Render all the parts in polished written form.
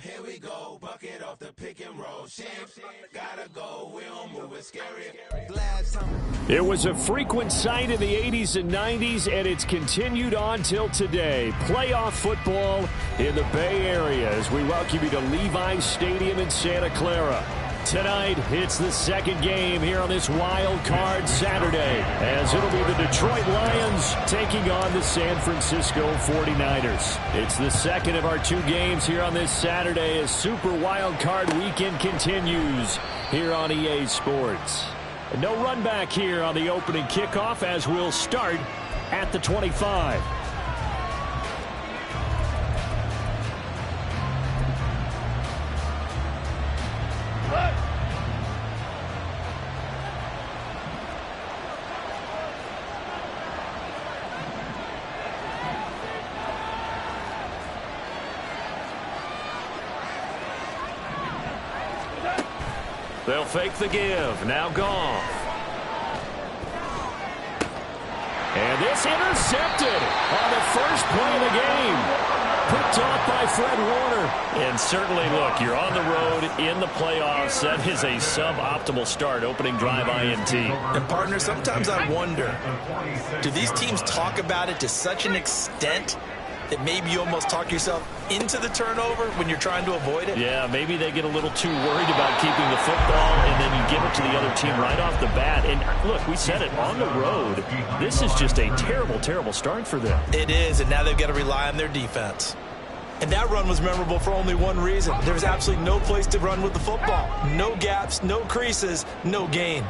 Here we go, bucket off the pick and roll. Shit, gotta go, we don't move it scary. It was a frequent sight in the 80s and 90s, and it's continued on till today. Playoff football in the Bay Area as we welcome you to Levi's Stadium in Santa Clara. Tonight, it's the second game here on this wild card Saturday, as it'll be the Detroit Lions taking on the San Francisco 49ers. It's the second of our two games here on this Saturday as Super Wild Card Weekend continues here on EA Sports. And no run back here on the opening kickoff as we'll start at the 25. They'll fake the give. Now Goff. And this intercepted on the first play of the game. Picked off by Fred Warner. And certainly, look, you're on the road in the playoffs. That is a suboptimal start, opening drive INT. And, partner, sometimes I wonder, do these teams talk about it to such an extent that maybe you almost talk yourself into the turnover when you're trying to avoid it? Yeah, maybe they get a little too worried about keeping the football, and then you give it to the other team right off the bat. And look, we said it, on the road, this is just a terrible, terrible start for them. It is, and now they've got to rely on their defense. And that run was memorable for only one reason. There was absolutely no place to run with the football. No gaps, no creases, no gain.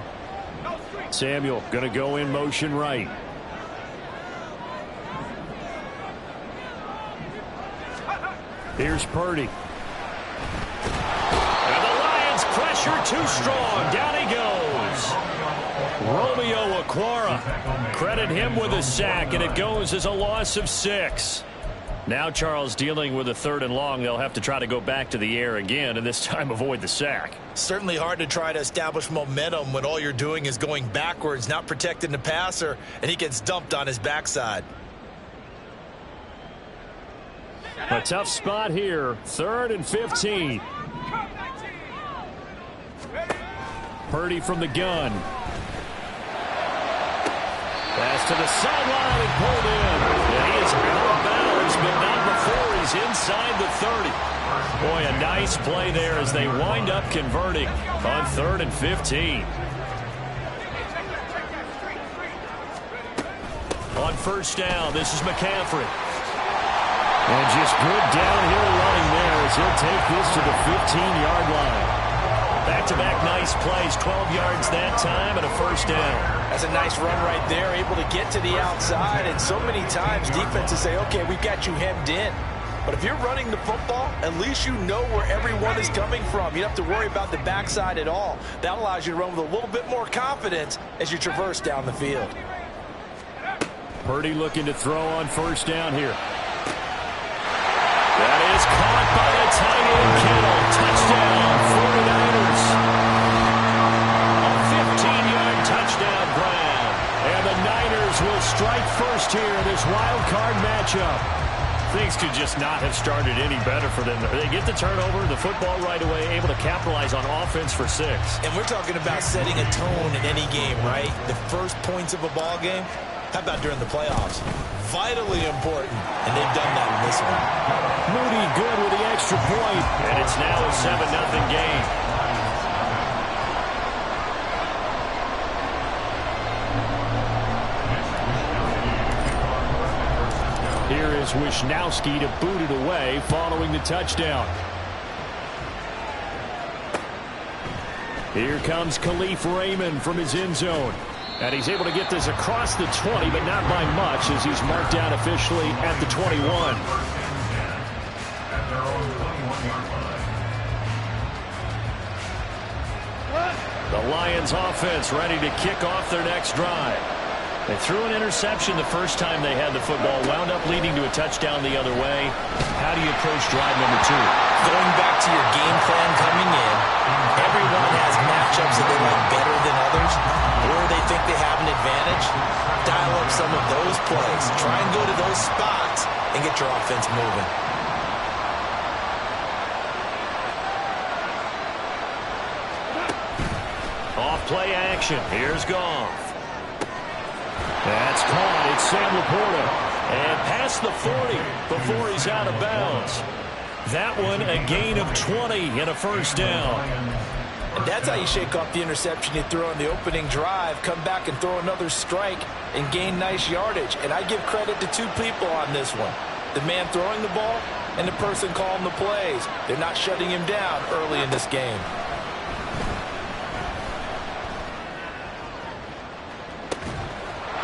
Samuel going to go in motion right. Here's Purdy. And the Lions pressure too strong. Down he goes. Romeo Okwara. Credit him with a sack, and it goes as a loss of 6. Now Charles dealing with a 3rd and long. They'll have to try to go back to the air again, and this time avoid the sack. Certainly hard to try to establish momentum when all you're doing is going backwards, not protecting the passer, and he gets dumped on his backside. A tough spot here. 3rd and 15. Purdy from the gun. Pass to the sideline and pulled in. And he is out of bounds, but not before he's inside the 30. Boy, a nice play there as they wind up converting on 3rd and 15. On first down, this is McCaffrey. And just good downhill running there as he'll take this to the 15-yard line. Back-to-back nice plays, 12 yards that time and a first down. That's a nice run right there, able to get to the outside. And so many times defenses say, okay, we've got you hemmed in. But if you're running the football, at least you know where everyone is coming from. You don't have to worry about the backside at all. That allows you to run with a little bit more confidence as you traverse down the field. Purdy looking to throw on first down here. That is caught by the tight end, Kittle. Touchdown, 49ers. A 15-yard touchdown grab. And the Niners will strike first here in this wild card matchup. Things could just not have started any better for them. They get the turnover, the football right away, able to capitalize on offense for 6. And we're talking about setting a tone in any game, right? The first points of a ball game. How about during the playoffs? Vitally important, and they've done that in this one. Moody good with the extra point, and it's now a 7-0 game. Here is Wisnowski to boot it away following the touchdown. Here comes Khalif Raymond from his end zone. And he's able to get this across the 20, but not by much as he's marked down officially at the 21. The Lions offense ready to kick off their next drive. They threw an interception the first time they had the football, wound up leading to a touchdown the other way. How do you approach drive number 2? Going back to your game plan coming in, everyone has matchups that they like better than others, or they think they have an advantage. Dial up some of those plays. Try and go to those spots and get your offense moving. play action. Here's Goff. That's caught. It's Sam Laporta. And past the 40 before he's out of bounds. That one a gain of 20 and a first down. And that's how you shake off the interception you threw on the opening drive, come back and throw another strike and gain nice yardage. And I give credit to two people on this one. The man throwing the ball and the person calling the plays. They're not shutting him down early in this game.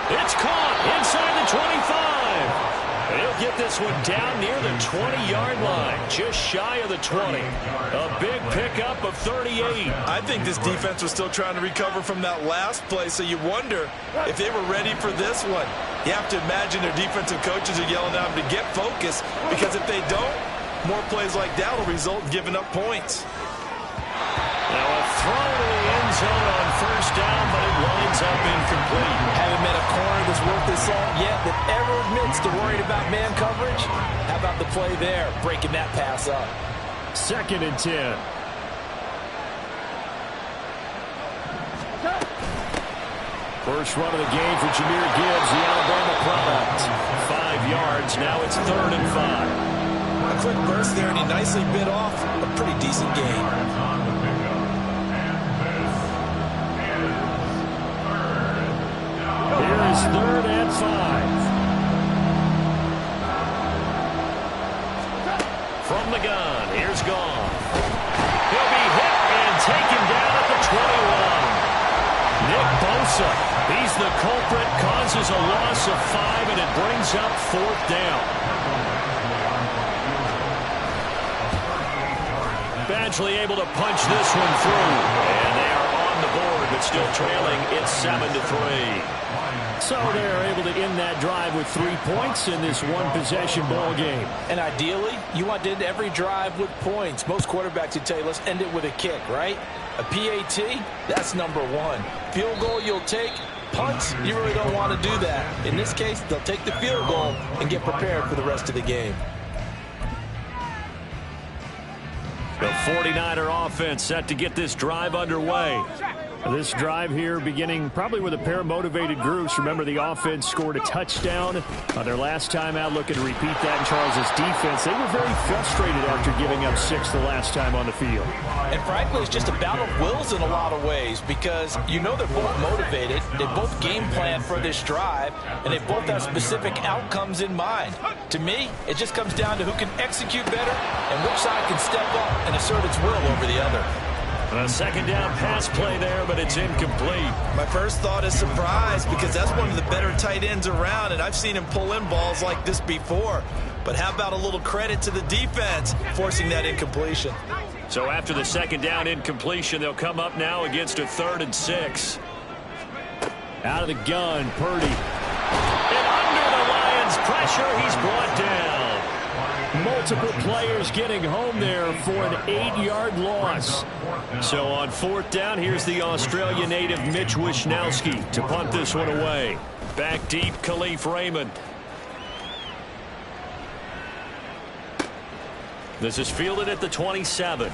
It's caught inside the 25. He'll get this one down near the 20-yard line, just shy of the 20. A big pickup of 38. I think this defense was still trying to recover from that last play, so you wonder if they were ready for this one. You have to imagine their defensive coaches are yelling at them to get focused, because if they don't, more plays like that will result in giving up points. Now a throw to the end zone on first down, but it winds up incomplete. Haven't met a corner that's worth his salt yet that ever admits to worried about man coverage. How about the play there, breaking that pass up? 2nd and 10. First run of the game for Jahmyr Gibbs, the Alabama product. 5 yards, now it's 3rd and 5. A quick burst there, and he nicely bit off a pretty decent gain. Here is 3rd and 5. From the gun, here's Goff. He'll be hit and taken down at the 21. Nick Bosa, he's the culprit, causes a loss of 5, and it brings up 4th down. Badgley able to punch this one through, and they are on the board, but still trailing. It's 7-3. So they're able to end that drive with 3 points in this one-possession ball game. And ideally, you want to end every drive with points. Most quarterbacks would tell you, let's end it with a kick, right? A PAT, that's number 1. Field goal you'll take. Punts, you really don't want to do that. In this case, they'll take the field goal and get prepared for the rest of the game. The 49er offense set to get this drive underway. This drive here beginning probably with a pair of motivated groups. Remember, the offense scored a touchdown on their last time out, looking to repeat that in Charles' defense. They were very frustrated after giving up 6 the last time on the field. And frankly, it's just a battle of wills in a lot of ways, because you know they're both motivated, they both game plan for this drive, and they both have specific outcomes in mind. To me, it just comes down to who can execute better and which side can step up and assert its will over the other. A 2nd down pass play there, but it's incomplete. My first thought is surprise, because that's one of the better tight ends around, and I've seen him pull in balls like this before. But how about a little credit to the defense forcing that incompletion? So after the 2nd down incompletion, they'll come up now against a 3rd and 6. Out of the gun, Purdy. And under the Lions' pressure, he's brought down. Multiple players getting home there for an 8-yard loss. So on 4th down, here's the Australia native Mitch Wishnowsky to punt this one away. Back deep, Khalif Raymond. This is fielded at the 27.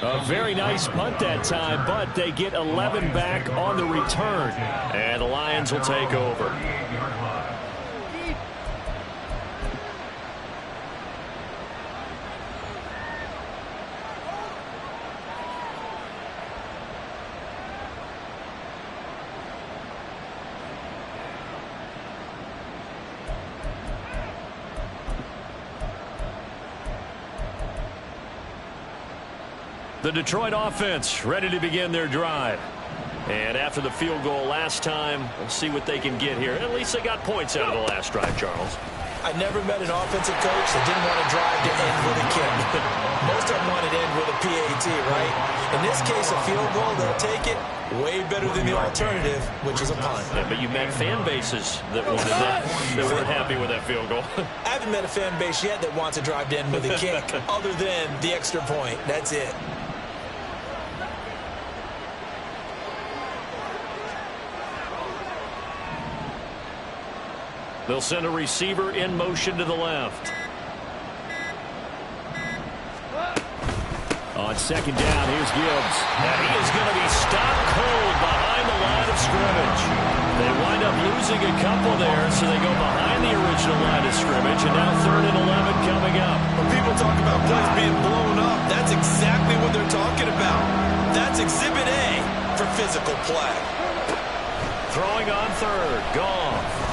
A very nice punt that time, but they get 11 back on the return. And the Lions will take over. The Detroit offense ready to begin their drive. And after the field goal last time, we'll see what they can get here. At least they got points out of the last drive, Charles. I never met an offensive coach that didn't want a drive to end with a kick. Most of them want it to end with a PAT, right? In this case, a field goal, they'll take it. Way better than the alternative, which is a punt. Yeah, but you met fan bases that wanted that, that weren't happy with that field goal. I haven't met a fan base yet that wants a drive to end with a kick, other than the extra point. That's it. They'll send a receiver in motion to the left. On second down, here's Gibbs. And he is going to be stopped cold behind the line of scrimmage. They wind up losing a couple there, so they go behind the original line of scrimmage, and now 3rd and 11 coming up. When people talk about plays being blown up, that's exactly what they're talking about. That's Exhibit A for physical play. Throwing on 3rd, Goff.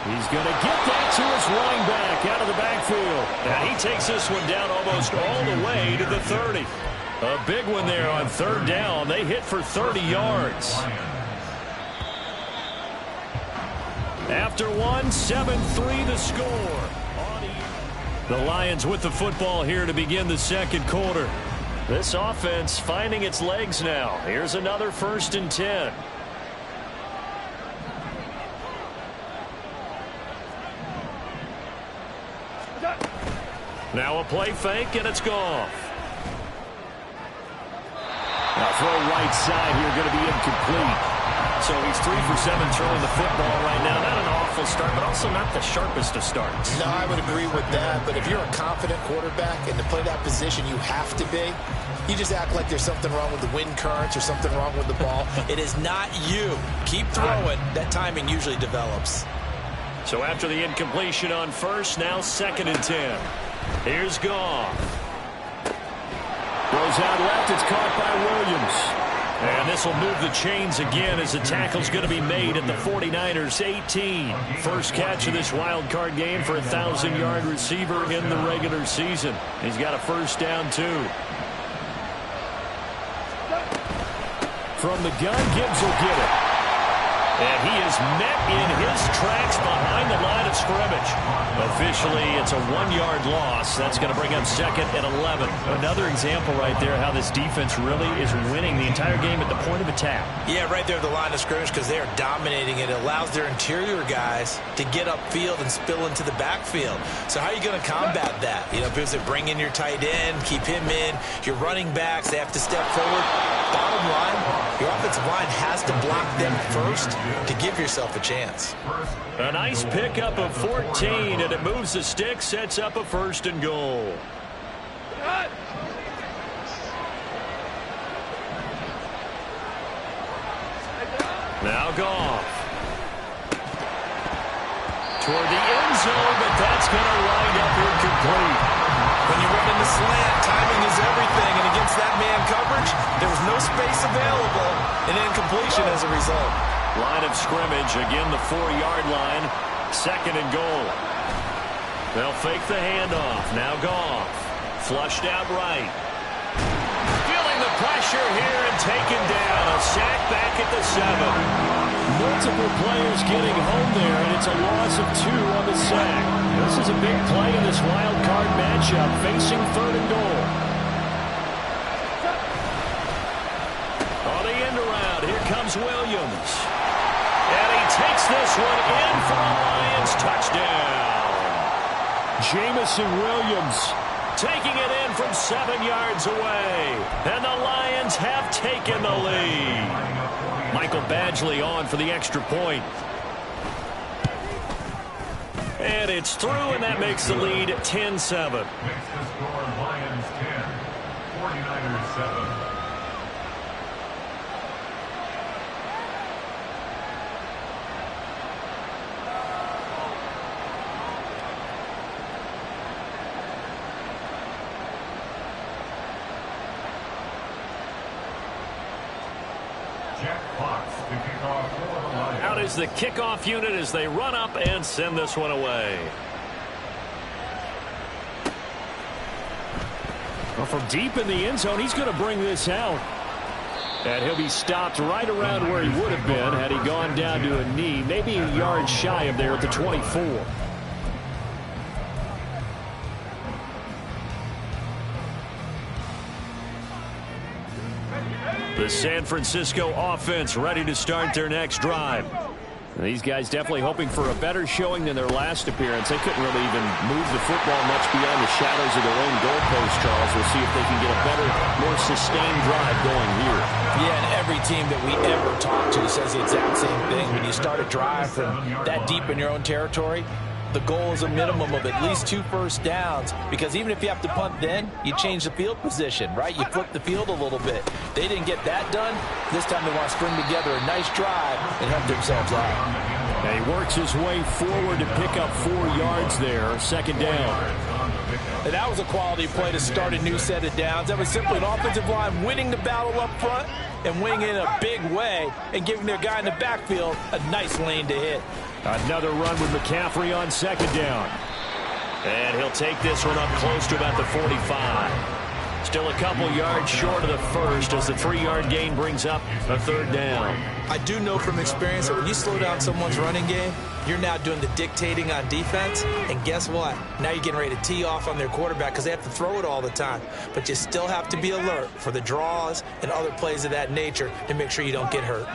He's going to get that to his running back out of the backfield. And he takes this one down almost all the way to the 30. A big one there on 3rd down. They hit for 30 yards. After one, 7-3 the score. The Lions with the football here to begin the second quarter. This offense finding its legs now. Here's another 1st and 10. Now a play fake, and it's Goff. Now throw right side here, going to be incomplete. So he's 3 for 7 throwing the football right now. Not an awful start, but also not the sharpest of starts. No, I would agree with that. But if you're a confident quarterback and to play that position, you have to be. You just act like there's something wrong with the wind currents or something wrong with the ball. It is not you. Keep throwing. That timing usually develops. So after the incompletion on 1st, now 2nd and 10. Here's Goff. Throws out left. It's caught by Williams. And this will move the chains again as the tackle's going to be made at the 49ers 18. First catch of this wild card game for a 1,000-yard receiver in the regular season. He's got a 1st down, too. From the gun, Gibbs will get it. And he is met in his tracks behind the line of scrimmage. Officially, it's a 1-yard loss. That's going to bring up 2nd and 11. Another example right there how this defense really is winning the entire game at the point of attack. Yeah, right there at the line of scrimmage because they are dominating it. It allows their interior guys to get upfield and spill into the backfield. So how are you going to combat that? You know, because they bring in your tight end, keep him in. Your running backs, they have to step forward. Bottom line, your offensive line has to block them first to give yourself a chance. A nice pickup of 14, and it moves the stick, sets up a 1st and goal. Now Goff. Toward the end zone, but that's going to wind up incomplete. When you run in the slant, timing is everything, and against that man coverage, there was no space available, and incompletion as a result. Line of scrimmage, again the 4-yard line, 2nd and goal. They'll fake the handoff. Now Goff. Flushed out right. Feeling the pressure here and taken down. A sack back at the 7. Multiple players getting home there, and it's a loss of 2 on the sack. This is a big play in this wild card matchup, facing 3rd and goal. On the end around, here comes Williams. And he takes this one in for a Lions touchdown. Jamison Williams taking it in from 7 yards away. And the Lions have taken the lead. Michael Badgley on for the extra point. And it's through, and that makes the lead 10-7. Makes the score Lions 10, 49ers 7. Out is the kickoff unit as they run up and send this one away. Well, from deep in the end zone, he's going to bring this out. And he'll be stopped right around where he would have been had he gone down to a knee, maybe a yard shy of there at the 24. The San Francisco offense ready to start their next drive. These guys definitely hoping for a better showing than their last appearance. They couldn't really even move the football much beyond the shadows of their own goalpost, Charles. We'll see if they can get a better, more sustained drive going here. Yeah, and every team that we ever talk to says the exact same thing. When you start a drive from that deep in your own territory, the goal is a minimum of at least 2 first downs, because even if you have to punt then, you change the field position, right? You flip the field a little bit. They didn't get that done. This time they want to string together a nice drive and help themselves out. And he works his way forward to pick up 4 yards there, second down. And that was a quality play to start a new set of downs. That was simply an offensive line winning the battle up front and winning it in a big way and giving their guy in the backfield a nice lane to hit. Another run with McCaffrey on second down. And he'll take this one up close to about the 45. Still a couple yards short of the first as the 3-yard gain brings up a third down. I do know from experience that when you slow down someone's running game, you're now doing the dictating on defense. And guess what? Now you're getting ready to tee off on their quarterback because they have to throw it all the time. But you still have to be alert for the draws and other plays of that nature to make sure you don't get hurt.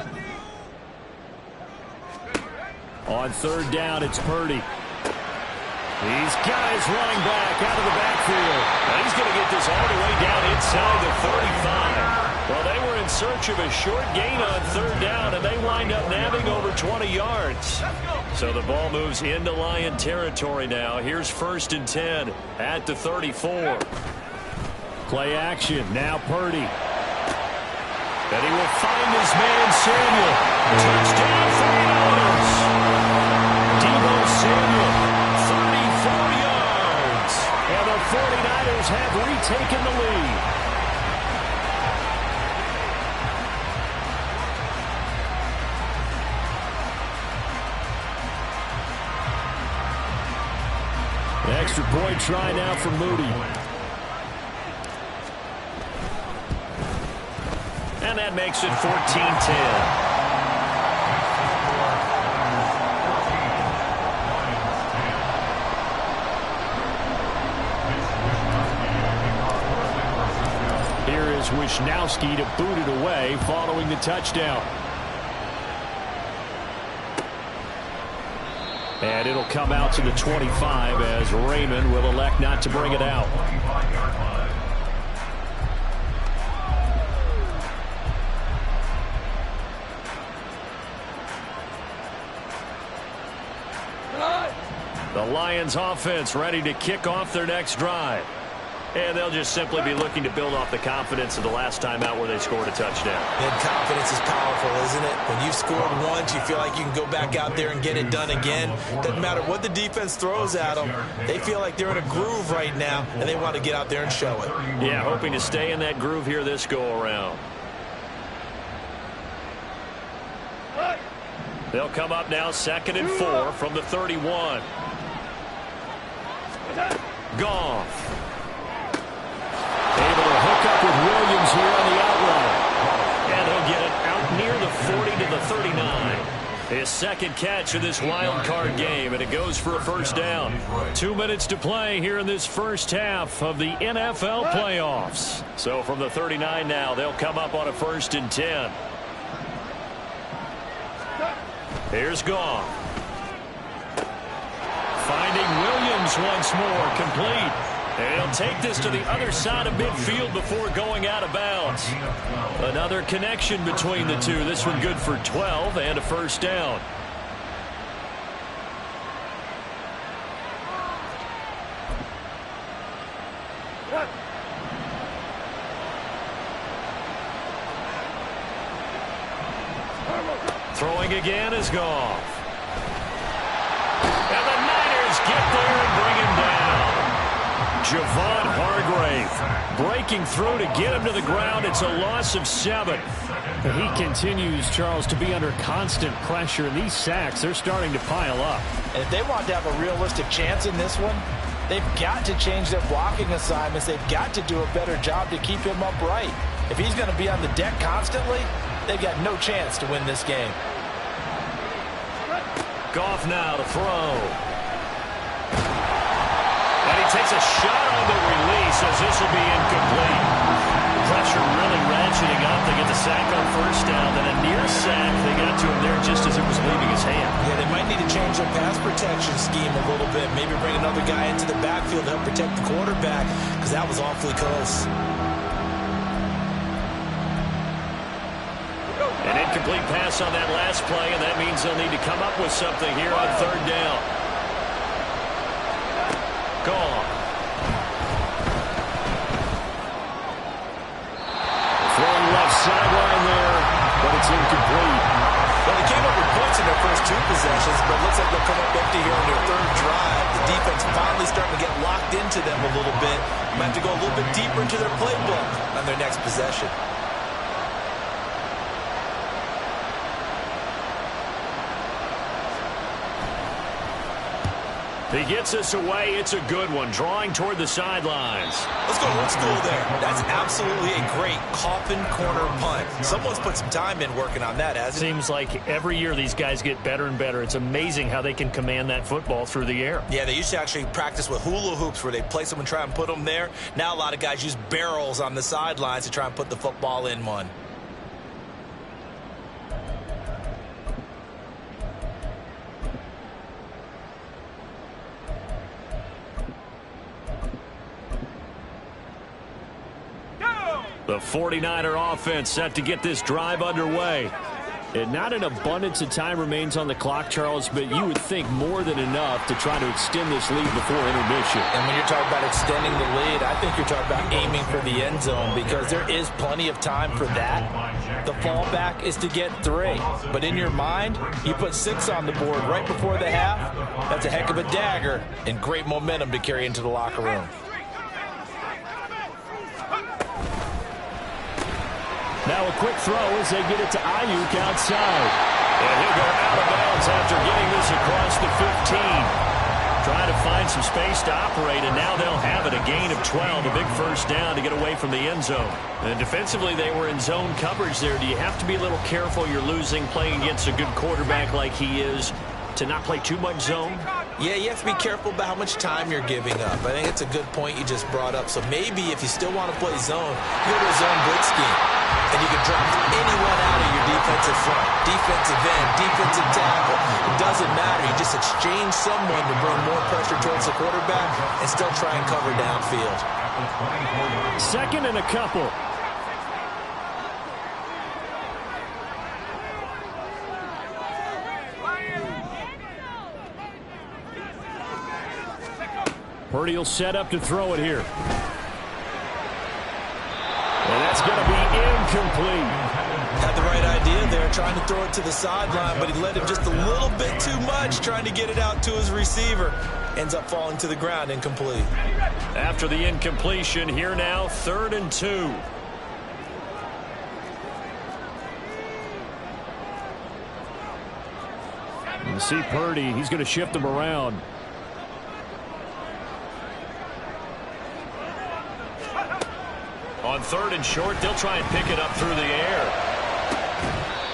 On third down, it's Purdy. These guys running back out of the backfield. And he's going to get this all the way down inside the 35. Well, they were in search of a short gain on third down, and they wind up nabbing over 20 yards. So the ball moves into Lion territory now. Here's 1st and 10 at the 34. Play action. Now Purdy. And he will find his man Samuel. Touchdown 49ers. Deebo Samuel. 34 yards. And the 49ers have retaken the lead. The extra point try now for Moody. And that makes it 14-10. Wishnowski to boot it away following the touchdown. And it'll come out to the 25 as Raymond will elect not to bring it out. The Lions offense ready to kick off their next drive. And they'll just simply be looking to build off the confidence of the last time out where they scored a touchdown. And confidence is powerful, isn't it? When you've scored once, you feel like you can go back out there and get it done again. Doesn't matter what the defense throws at them. They feel like they're in a groove right now, and they want to get out there and show it. Yeah, hoping to stay in that groove here this go-around. They'll come up now 2nd and 4 from the 31. Goff. Able to hook up with Williams here on the outrun. And he'll get it out near the 40 to the 39. His second catch of this wild card game, and it goes for a first down. 2 minutes to play here in this first half of the NFL playoffs. So from the 39 now, they'll come up on a 1st and 10. Here's Goff. Finding Williams once more, complete. And he'll take this to the other side of midfield before going out of bounds. Another connection between the two. This one good for 12 and a first down. Throwing again is Goff. And the Niners get there and bring him down. Javon Hargrave breaking through to get him to the ground. It's a loss of 7. He continues, Charles, to be under constant pressure. And these sacks, they're starting to pile up. And if they want to have a realistic chance in this one, they've got to change their blocking assignments. They've got to do a better job to keep him upright. If he's going to be on the deck constantly, they've got no chance to win this game. Goff now to throw. And he takes a shot on the release as this will be incomplete. Pressure really ratcheting up. They get the sack on first down. Then a near sack. They got to him there just as it was leaving his hand. Yeah, they might need to change their pass protection scheme a little bit. Maybe bring another guy into the backfield to help protect the quarterback, because that was awfully close. An incomplete pass on that last play, and that means they'll need to come up with something here on third down. off. Throwing left sideline there, but it's incomplete. Well, they came up with points in their first 2 possessions, but it looks like they'll come up empty here on their 3rd drive. The defense finally starting to get locked into them a little bit. Might have to go a little bit deeper into their playbook on their next possession. He gets us away. It's a good one, drawing toward the sidelines. Let's go old school there. That's absolutely a great coffin corner punt. Someone's put some time in working on that, hasn't it? Seems like every year these guys get better and better. It's amazing how they can command that football through the air. Yeah, they used to actually practice with hula hoops where they place them and try and put them there. Now a lot of guys use barrels on the sidelines to try and put the football in one. The 49er offense set to get this drive underway. And not an abundance of time remains on the clock, Charles, but you would think more than enough to try to extend this lead before intermission. And when you're talking about extending the lead, I think you're talking about aiming for the end zone because there is plenty of time for that. The fallback is to get 3. But in your mind, you put 6 on the board right before the half. That's a heck of a dagger and great momentum to carry into the locker room. Now a quick throw as they get it to Ayuk outside. And he'll go out of bounds after getting this across the 15. Trying to find some space to operate, and now they'll have it. A gain of 12, a big first down to get away from the end zone. And defensively, they were in zone coverage there. Do you have to be a little careful? You're losing, playing against a good quarterback like he is, to not play too much zone? Yeah, you have to be careful about how much time you're giving up. I think it's a good point you just brought up. So maybe if you still want to play zone, you go to a zone blitz scheme. And you can drop anyone out of your defensive front. Defensive end, defensive tackle. It doesn't matter. You just exchange someone to bring more pressure towards the quarterback and still try and cover downfield. 2nd and a couple. Purdy will set up to throw it here. And that's going to be incomplete. Had the right idea there, trying to throw it to the sideline, but he led him just a little bit too much, trying to get it out to his receiver. Ends up falling to the ground, incomplete. After the incompletion, here now, 3rd and 2. You see Purdy, he's going to shift them around. On 3rd and short, they'll try and pick it up through the air.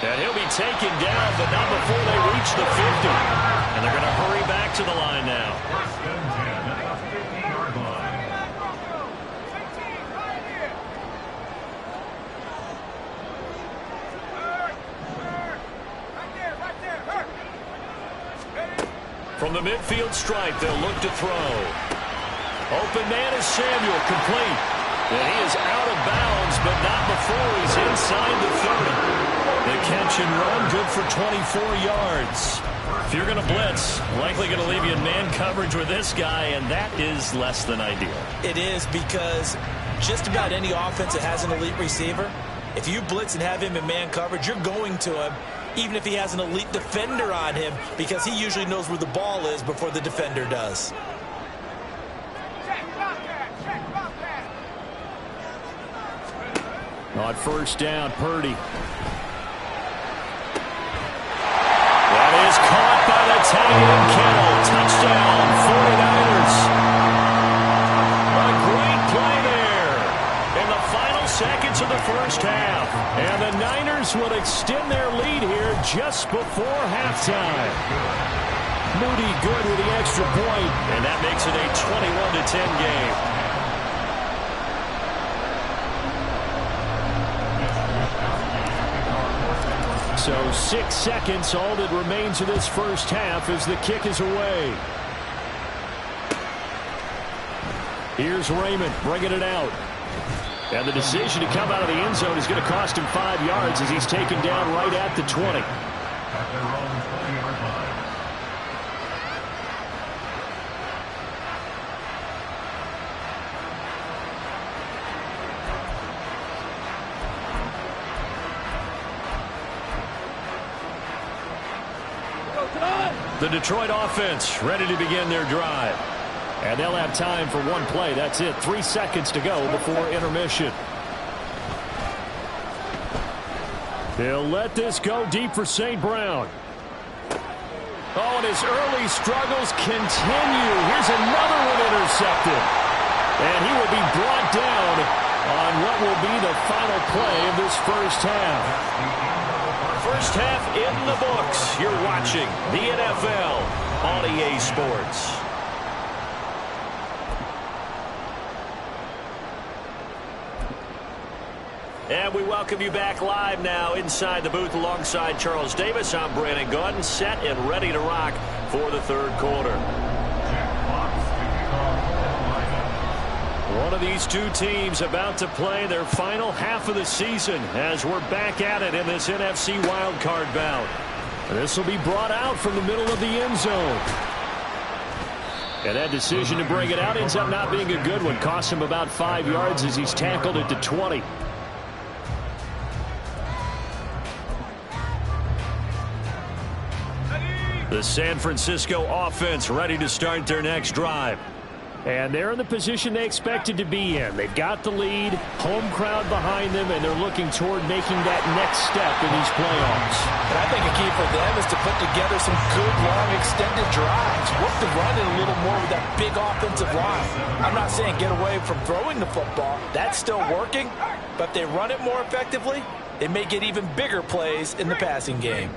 And he'll be taken down, but not before they reach the 50. And they're going to hurry back to the line now. First and 10 at the 50-yard line. From the midfield stripe, they'll look to throw. Open man is Samuel, complete. And he is out of bounds, but not before he's inside the 30. The catch and run, good for 24 yards. If you're going to blitz, likely going to leave you in man coverage with this guy, and that is less than ideal. It is, because just about any offense that has an elite receiver, if you blitz and have him in man coverage, you're going to him, even if he has an elite defender on him, because he usually knows where the ball is before the defender does. On 1st down, Purdy. That is caught by the tight end, Kittle. Touchdown, 49ers. A great play there in the final seconds of the first half. And the Niners will extend their lead here just before halftime. Moody good with the extra point. And that makes it a 21-10 game. So 6 seconds, all that remains of this first half as the kick is away. Here's Raymond bringing it out. And the decision to come out of the end zone is going to cost him 5 yards as he's taken down right at the 20. At their own 20-yard line. The Detroit offense ready to begin their drive. And they'll have time for one play. That's it. 3 seconds to go before intermission. They'll let this go deep for St. Brown. Oh, and his early struggles continue. Here's another one intercepted. And he will be brought down on what will be the final play of this first half. First half in the books. You're watching the NFL on EA Sports. And we welcome you back live now inside the booth alongside Charles Davis. I'm Brandon Gaudin, set and ready to rock for the third quarter. One of these two teams about to play their final half of the season as we're back at it in this NFC wildcard bout. This will be brought out from the middle of the end zone. And that decision to bring it out ends up not being a good one. Cost him about 5 yards as he's tackled it to 20. The San Francisco offense ready to start their next drive. And they're in the position they expected to be in. They've got the lead, home crowd behind them, and they're looking toward making that next step in these playoffs. And I think a key for them is to put together some good, long, extended drives. Work the run in a little more with that big offensive line. I'm not saying get away from throwing the football. That's still working. But if they run it more effectively, they may get even bigger plays in the passing game.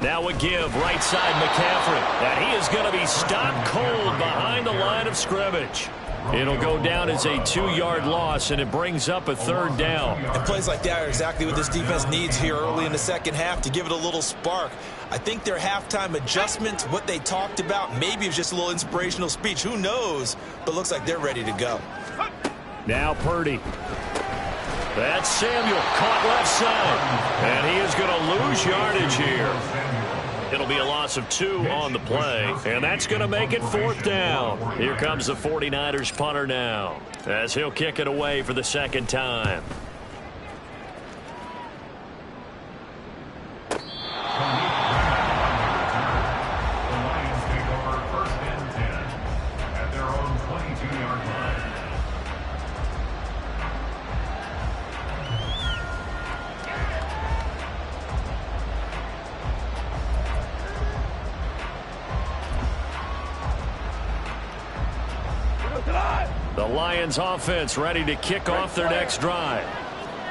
Now a give right side McCaffrey. And he is going to be stopped cold behind the line of scrimmage. It'll go down as a 2-yard loss, and it brings up a third down. And plays like that are exactly what this defense needs here early in the second half to give it a little spark. I think their halftime adjustments, what they talked about, maybe it was just a little inspirational speech. Who knows? But looks like they're ready to go. Now Purdy. That's Samuel caught left side. And he is going to lose yardage here. It'll be a loss of 2 on the play. And that's going to make it 4th down. Here comes the 49ers punter now, as he'll kick it away for the second time. The Lions take over 1st and 10 at their own 22-yard line. The Lions offense ready to kick off their next drive.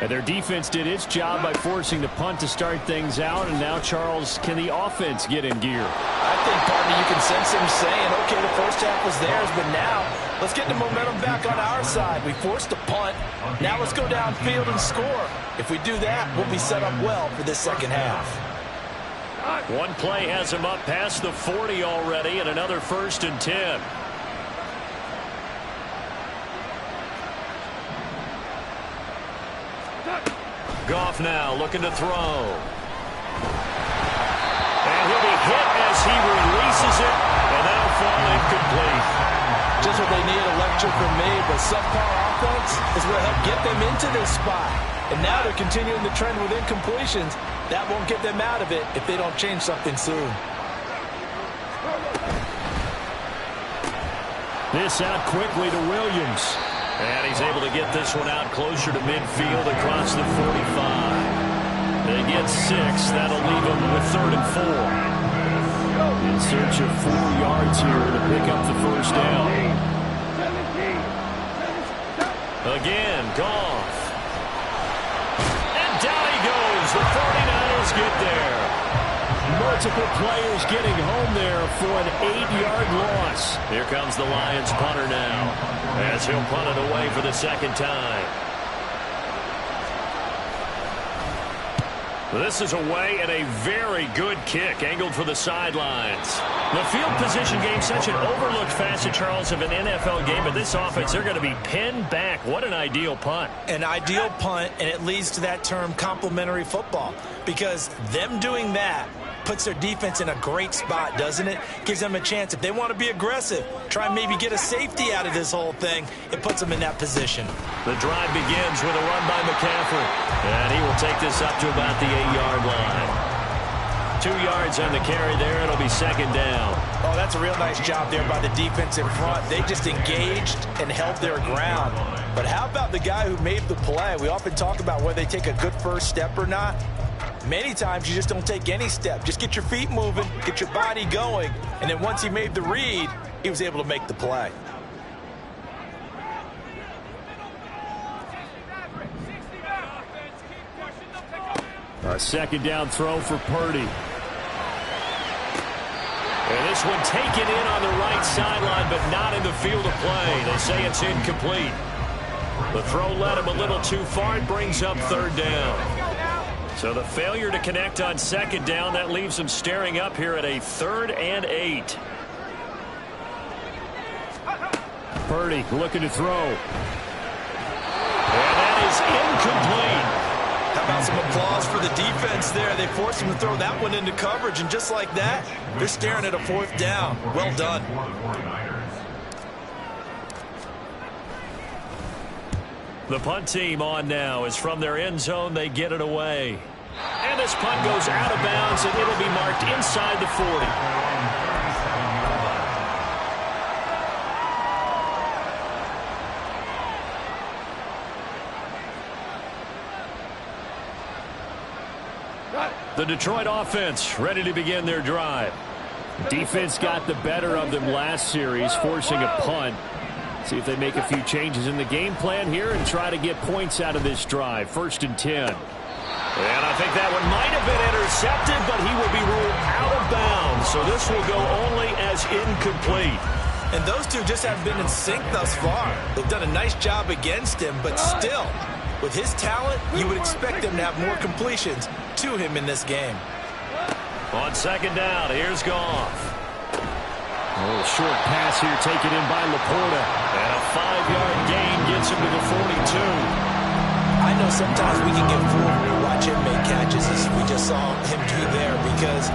And their defense did its job by forcing the punt to start things out. And now, Charles, can the offense get in gear? I think, partner, you can sense him saying, okay, the first half was theirs, but now let's get the momentum back on our side. We forced a punt. Now let's go downfield and score. If we do that, we'll be set up well for this second half. One play has him up past the 40 already, and another 1st and 10. Goff now looking to throw. And he'll be hit as he releases it, and that'll fall incomplete. Just what they need, a lecture from me, but subpar offense is what helped get them into this spot. And now they're continuing the trend with incompletions. That won't get them out of it if they don't change something soon. This out quickly to Williams. And he's able to get this one out closer to midfield across the 45. They get 6. That'll leave them with 3rd and 4. In search of 4 yards here to pick up the first down. Again, Goff. And down he goes. The 49ers get there. Multiple players getting home there for an 8-yard loss. Here comes the Lions punter now, as he'll punt it away for the second time. This is away and a very good kick angled for the sidelines. The field position game, such an overlooked facet, Charles, of an NFL game. But this offense, they're going to be pinned back. What an ideal punt. An ideal punt, and it leads to that term complementary football. Because them doing that puts their defense in a great spot, doesn't it? Gives them a chance. If they want to be aggressive, try and maybe get a safety out of this whole thing, it puts them in that position. The drive begins with a run by McCaffrey. And he will take this up to about the 8-yard line. 2 yards on the carry there. It'll be second down. Oh, that's a real nice job there by the defense in front. They just engaged and held their ground. But how about the guy who made the play? We often talk about whether they take a good first step or not. Many times you just don't take any step. Just get your feet moving, get your body going, and then once he made the read, he was able to make the play. A second down throw for Purdy. And this one taken in on the right sideline, but not in the field of play. They say it's incomplete. The throw led him a little too far. It brings up third down. So the failure to connect on second down, that leaves him staring up here at a 3rd and 8. Purdy looking to throw. And that is incomplete. How about some applause for the defense there? They forced him to throw that one into coverage, and just like that, they're staring at a 4th down. Well done. The punt team on now is from their end zone. They get it away. And this punt goes out of bounds, and it'll be marked inside the 40. The Detroit offense ready to begin their drive. Defense got the better of them last series, forcing a punt. See if they make a few changes in the game plan here and try to get points out of this drive. 1st and 10. And I think that one might have been intercepted, but he will be ruled out of bounds. So this will go only as incomplete. And those two just haven't been in sync thus far. They've done a nice job against him, but still, with his talent, you would expect them to have more completions to him in this game. On second down, here's Goff. A little short pass here taken in by Laporta. And a 5-yard gain gets him to the 42. I know sometimes we can get fooled when we watch him make catches, as we just saw him do there, because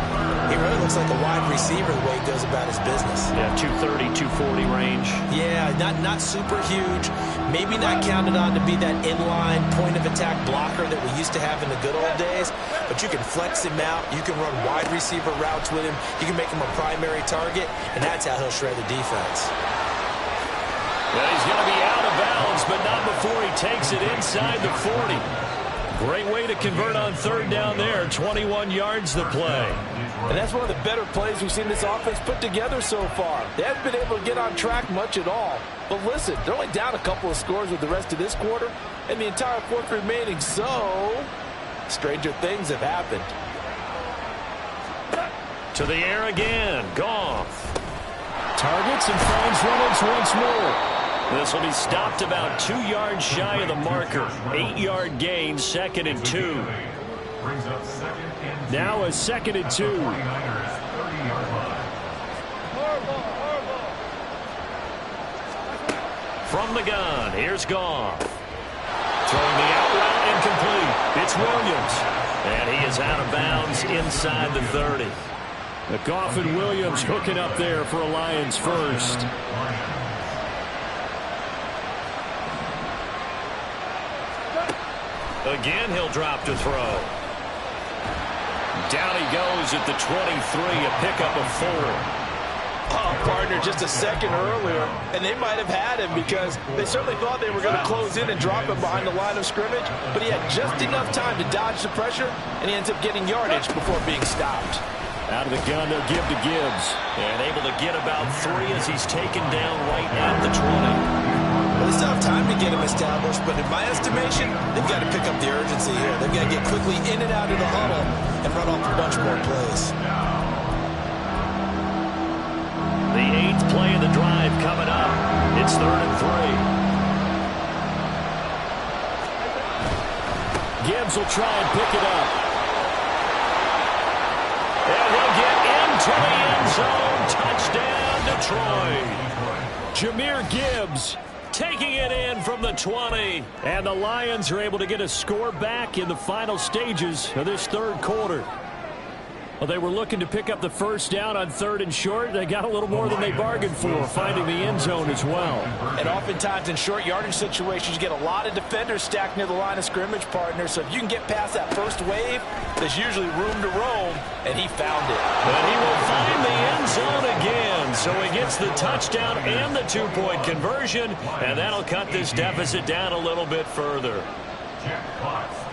he really looks like a wide receiver the way he goes about his business. Yeah, 230, 240 range. Yeah, not super huge. Maybe not counted on to be that inline point-of-attack blocker that we used to have in the good old days, but you can flex him out. You can run wide receiver routes with him. You can make him a primary target, and that's how he'll shred the defense. Well, he's going to be out of bounds, but not before he takes it inside the 40. Great way to convert on third down there. 21 yards the play. And that's one of the better plays we've seen this offense put together so far. They haven't been able to get on track much at all. But listen, they're only down a couple of scores with the rest of this quarter, and the entire 4th remaining. So, stranger things have happened. To the air again. Goff. Targets and finds Reynolds once more. This will be stopped about 2 yards shy of the marker. 8-yard gain, 2nd and 2. Now a 2nd and 2. From the gun, here's Goff. Throwing the out route incomplete. It's Williams. And he is out of bounds inside the 30. The Goff and Williams hooking up there for a Lions first. Again, he'll drop to throw. Down he goes at the 23, a pickup of 4. Oh, partner, just a second earlier, and they might have had him because they certainly thought they were going to close in and drop him behind the line of scrimmage, but he had just enough time to dodge the pressure, and he ends up getting yardage before being stopped. Out of the gun, they'll give to Gibbs. And able to get about 3 as he's taken down right at the 20. Well, they still have time to get him established, but in my estimation, they've got to pick up the urgency here. They've got to get quickly in and out of the huddle and run off a bunch more plays. The 8th play of the drive coming up. It's 3rd and 3. Gibbs will try and pick it up. And he'll get into the end zone. Touchdown, Detroit. Jahmyr Gibbs taking it in from the 20. And the Lions are able to get a score back in the final stages of this 3rd quarter. Well, they were looking to pick up the first down on 3rd and short. They got a little more than they bargained for, finding the end zone as well. And oftentimes in short yardage situations, you get a lot of defenders stacked near the line of scrimmage, partner. So if you can get past that first wave, there's usually room to roam, and he found it. And he will find the end zone again. So he gets the touchdown and the 2-point conversion, and that'll cut this deficit down a little bit further.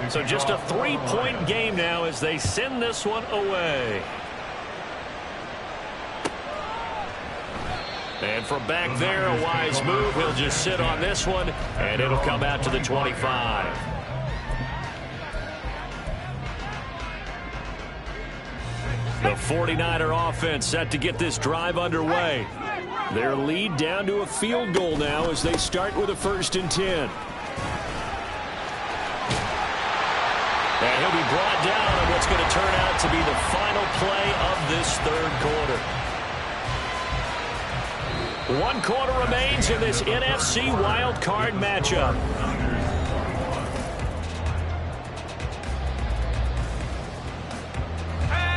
So just a 3-point game now as they send this one away. And from back there, a wise move. He'll just sit on this one, and it'll come out to the 25. The 49er offense set to get this drive underway. Their lead down to a field goal now as they start with a 1st and 10. And he'll be brought down on what's going to turn out to be the final play of this 3rd quarter. 1 quarter remains in this NFC wild card matchup.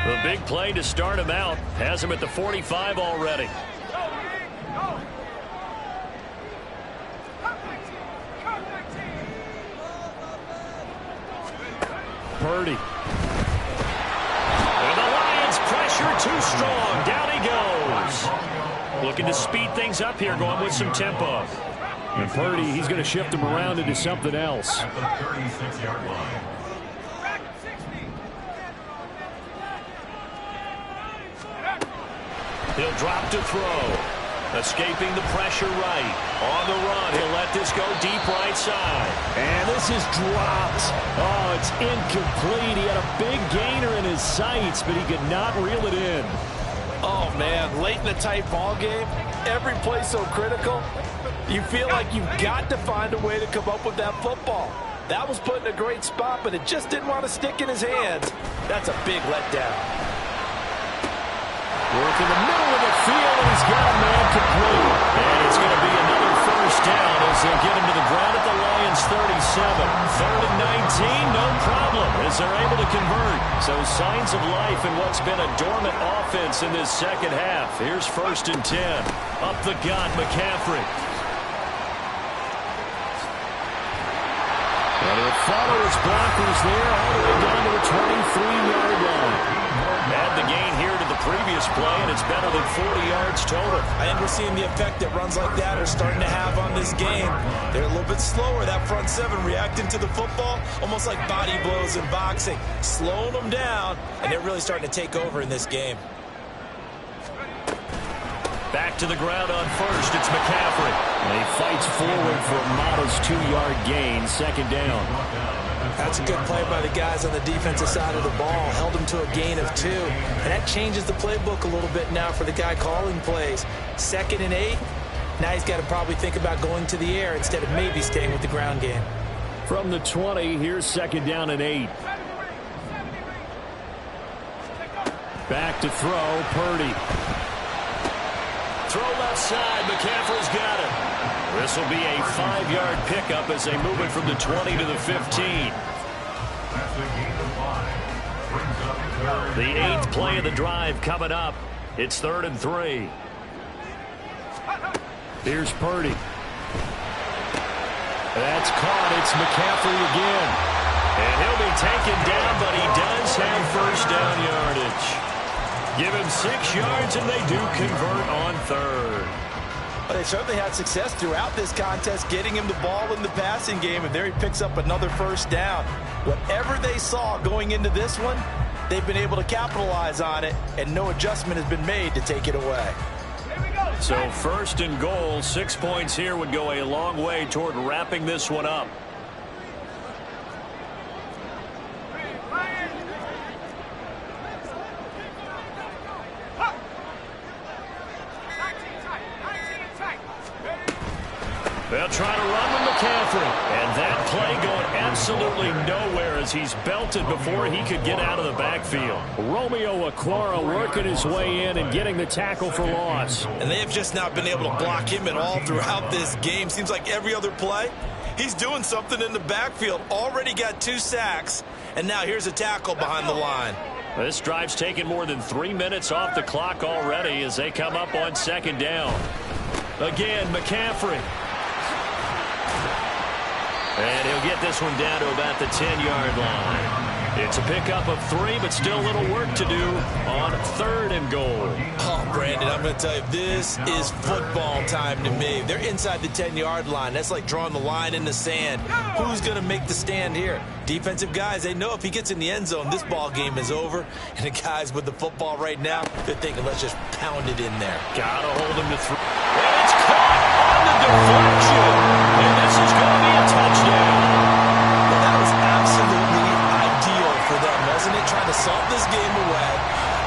The big play to start him out has him at the 45 already. Purdy. And the Lions pressure too strong. Down he goes. Looking to speed things up here, going with some tempo. And Purdy, he's going to shift him around into something else. At the 36-yard line. He'll drop to throw. Escaping the pressure right. On the run, he'll let this go deep right side. And this is dropped. Oh, it's incomplete. He had a big gainer in his sights, but he could not reel it in. Oh, man, late in the tight ball game, every play so critical, you feel like you've got to find a way to come up with that football. That was put in a great spot, but it just didn't want to stick in his hands. That's a big letdown. Work in the middle of the field, and he's got a man complete. And it's going to be another 1st down as they'll get him to the ground at the Lions 37. 3rd and 19, no problem as they're able to convert. So signs of life in what's been a dormant offense in this second half. Here's 1st and 10. Up the gut, McCaffrey. And he'll follow his blockers there all the way down to the 23-yard line. Add the gain here to the previous play, and it's better than 40 yards total. I think we're seeing the effect that runs like that are starting to have on this game. They're a little bit slower, that front 7 reacting to the football, almost like body blows in boxing, slowing them down, and they're really starting to take over in this game. Back to the ground on 1st, it's McCaffrey. And he fights forward for a modest 2-yard gain, 2nd down. That's a good play by the guys on the defensive side of the ball. Held him to a gain of 2. And that changes the playbook a little bit now for the guy calling plays. 2nd and 8. Now he's got to probably think about going to the air instead of maybe staying with the ground game. From the 20, here's 2nd down and 8. Back to throw, Purdy. Throw left side, McCaffrey's got it. This will be a 5-yard pickup as they move it from the 20 to the 15. That's a gain of 5. Brings up 3rd. The 8th play of the drive coming up. It's 3rd and 3. Here's Purdy. That's caught. It's McCaffrey again. And he'll be taken down, but he does have 1st down yardage. Give him 6 yards, and they do convert on 3rd. But they certainly had success throughout this contest getting him the ball in the passing game, and there he picks up another 1st down. Whatever they saw going into this one, they've been able to capitalize on it, and no adjustment has been made to take it away. So 1st and goal, 6 points here would go a long way toward wrapping this one up. They'll try to run with McCaffrey. And that play going absolutely nowhere as he's belted before he could get out of the backfield. Romeo Okwara working his way in and getting the tackle for loss. And they have just not been able to block him at all throughout this game. Seems like every other play, he's doing something in the backfield. Already got 2 sacks, and now here's a tackle behind the line. This drive's taken more than 3 minutes off the clock already as they come up on second down. Again, McCaffrey. And he'll get this one down to about the 10-yard line. It's a pickup of 3, but still a little work to do on 3rd and goal. Oh, Brandon, I'm going to tell you, this is football time to me. They're inside the 10-yard line. That's like drawing the line in the sand. Who's going to make the stand here? Defensive guys, they know if he gets in the end zone, this ball game is over. And the guys with the football right now, they're thinking, let's just pound it in there. Got to hold him to 3. And it's caught on the deflection. And this is going to be a touchdown. Well, that was absolutely ideal for them, wasn't it? Trying to salt this game away.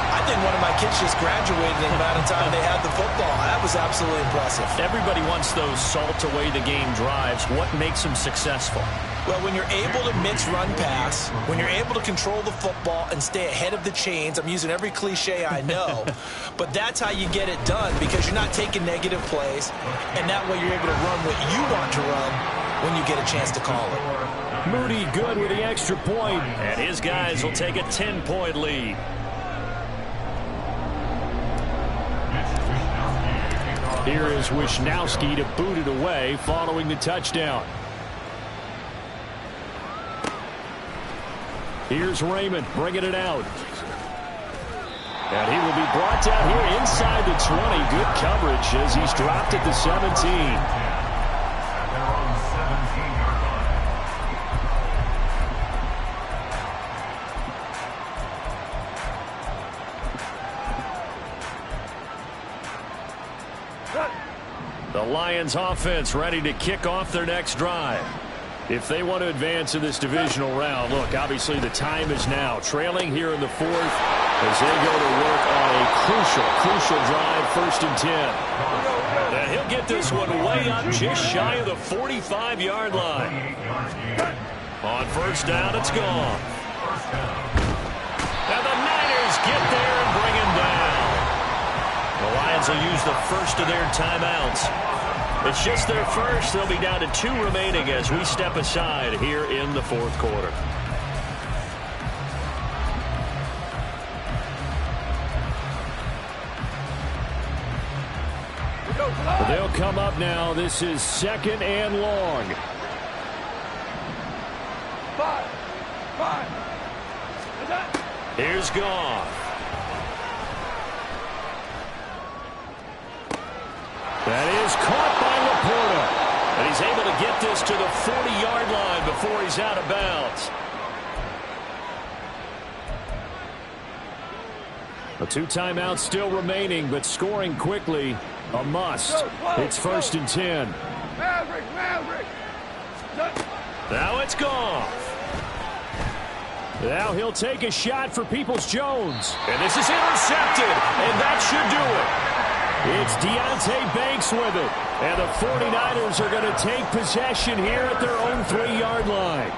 I think one of my kids just graduated in the amount of time they had the football. That was absolutely impressive. Everybody wants those salt away the game drives. What makes them successful? Well, when you're able to mix run pass, when you're able to control the football and stay ahead of the chains, I'm using every cliche I know, but that's how you get it done because you're not taking negative plays, and that way you're able to run what you want to run when you get a chance to call it. Moody good with the extra point. And his guys will take a 10-point lead. Here is Wisnowski to boot it away following the touchdown. Here's Raymond bringing it out. And he will be brought down here inside the 20. Good coverage as he's dropped at the 17. The Lions offense ready to kick off their next drive. If they want to advance in this divisional round, look, obviously the time is now. Trailing here in the 4th as they go to work on a crucial drive, 1st and 10. And he'll get this one way up just shy of the 45-yard line. On 1st down, it's gone. And the Niners get there and bring him down. The Lions will use the first of their timeouts. It's just their first. They'll be down to 2 remaining as we step aside here in the 4th quarter. They'll come up now. This is 2nd and long. 5. Here's Goff. That is caught by Laporta. And he's able to get this to the 40-yard line before he's out of bounds. The 2 timeouts still remaining, but scoring quickly, a must. It's 1st and 10. Maverick. Now it's Goff. Now he'll take a shot for Peoples-Jones. And this is intercepted, and that should do it. It's Deonte Banks with it. And the 49ers are going to take possession here at their own 3-yard line.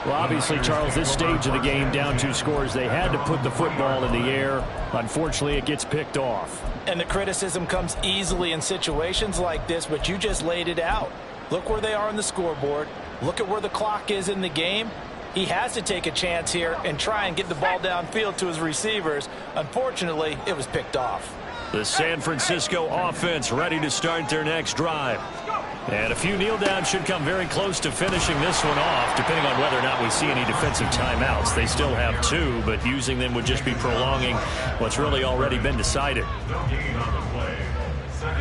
Well, obviously, Charles, this stage of the game, down 2 scores, they had to put the football in the air. Unfortunately, it gets picked off. And the criticism comes easily in situations like this, but you just laid it out. Look where they are on the scoreboard. Look at where the clock is in the game. He has to take a chance here and try and get the ball downfield to his receivers. Unfortunately, it was picked off. The San Francisco offense ready to start their next drive. And a few kneel downs should come very close to finishing this one off, depending on whether or not we see any defensive timeouts. They still have 2, but using them would just be prolonging what's really already been decided.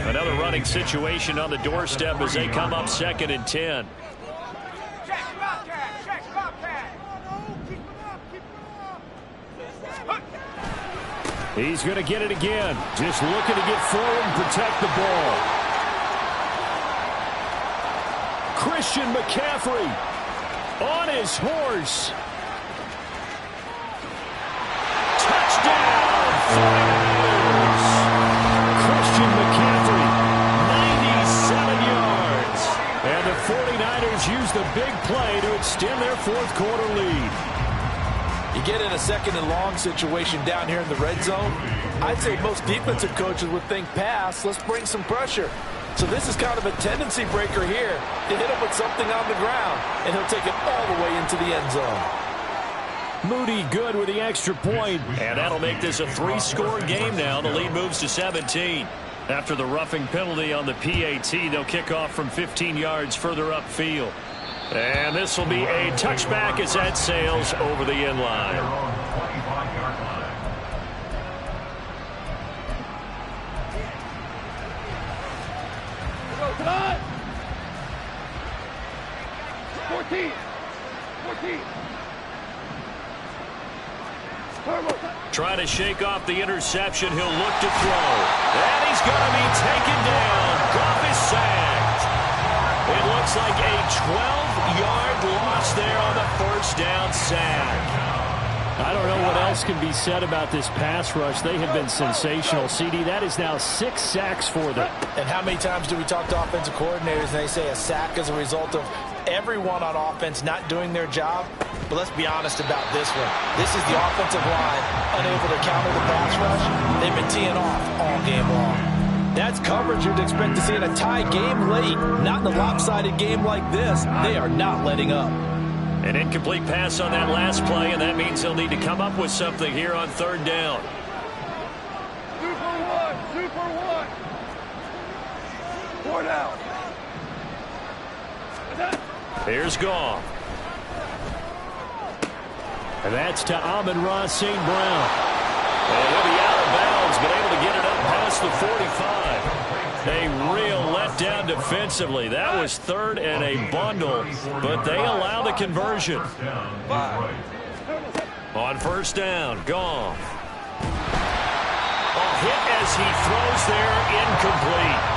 Another running situation on the doorstep as they come up 2nd and 10. He's going to get it again. Just looking to get forward and protect the ball. Christian McCaffrey on his horse. Touchdown, 49ers. Christian McCaffrey, 97 yards. And the 49ers use the big play to extend their 4th quarter lead. You get in a 2nd and long situation down here in the red zone. I'd say most defensive coaches would think pass. Let's bring some pressure. So this is kind of a tendency breaker here to hit him with something on the ground, and he'll take it all the way into the end zone. Moody good with the extra point. And that'll make this a 3-score game now. The lead moves to 17. After the roughing penalty on the PAT, they'll kick off from 15 yards further upfield. And this will be a touchback as that sails over the end line. Their own 25-yard line. Time! 14! Trying to shake off the interception. He'll look to throw. And he's going to be taken down. Goff is sacked. It looks like a 12-yard loss there on the first down sack. I don't know what else can be said about this pass rush. They have been sensational. CD, that is now 6 sacks for them. And how many times do we talk to offensive coordinators and they say a sack is a result of everyone on offense not doing their job? But let's be honest about this one. This is the offensive line unable to counter the pass rush. They've been teeing off all game long. That's coverage you'd expect to see in a tie game late. Not in a lopsided game like this. They are not letting up. An incomplete pass on that last play, and that means he'll need to come up with something here on third down. Super one. 4 down. Here's Goff. And that's to Amon-Ra St. Brown. And he'll be out of bounds, but able to get it up past the 45. A real letdown defensively. That was third and a bundle, but they allow the conversion. On first down, Goff. A hit as he throws there, incomplete.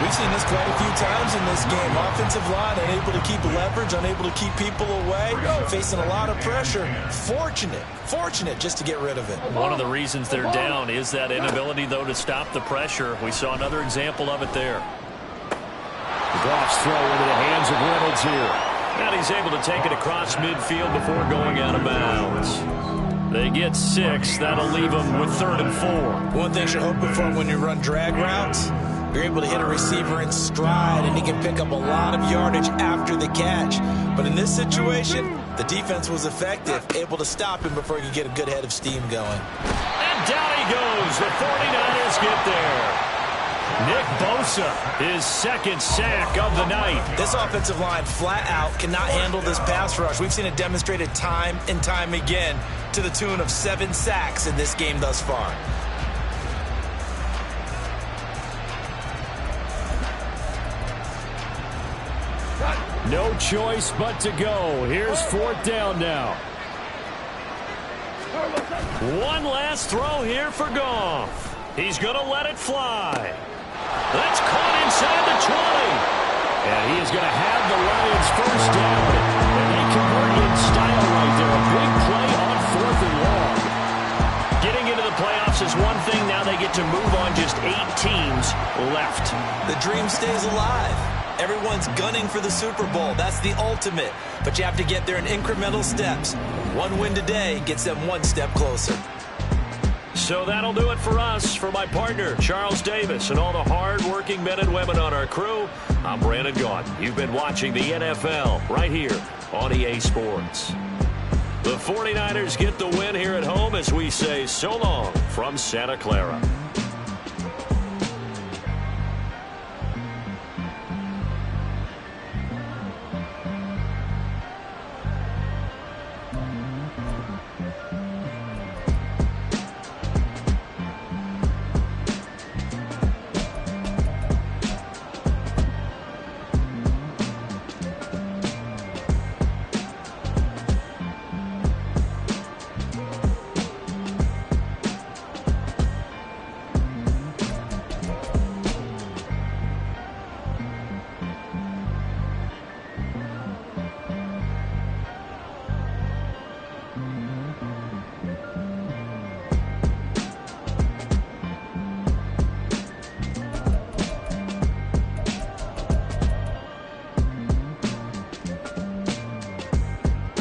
We've seen this quite a few times in this game. Offensive line unable to keep leverage, unable to keep people away, facing a lot of pressure. Fortunate just to get rid of it. One of the reasons they're down is that inability, though, to stop the pressure. We saw another example of it there. Goff's throw into the hands of Reynolds here. And he's able to take it across midfield before going out of bounds. They get 6. That'll leave them with 3rd and 4. One thing you're hoping for when you run drag routes, you're able to hit a receiver in stride, and he can pick up a lot of yardage after the catch. But in this situation, the defense was effective, able to stop him before he could get a good head of steam going. And down he goes. The 49ers get there. Nick Bosa, his 2nd sack of the night. This offensive line flat out cannot handle this pass rush. We've seen it demonstrated time and time again to the tune of 7 sacks in this game thus far. No choice but to go. Here's 4th down now. One last throw here for Goff. He's going to let it fly. That's caught inside the 20. And he is going to have the Lions first down. And they convert in style right there. A big play on 4th and long. Getting into the playoffs is one thing. Now they get to move on. Just 8 teams left. The dream stays alive. Everyone's gunning for the Super Bowl. That's the ultimate. But you have to get there in incremental steps. One win today gets them 1 step closer. So that'll do it for us. For my partner, Charles Davis, and all the hard-working men and women on our crew, I'm Brandon Gaudin. You've been watching the NFL right here on EA Sports. The 49ers get the win here at home as we say so long from Santa Clara.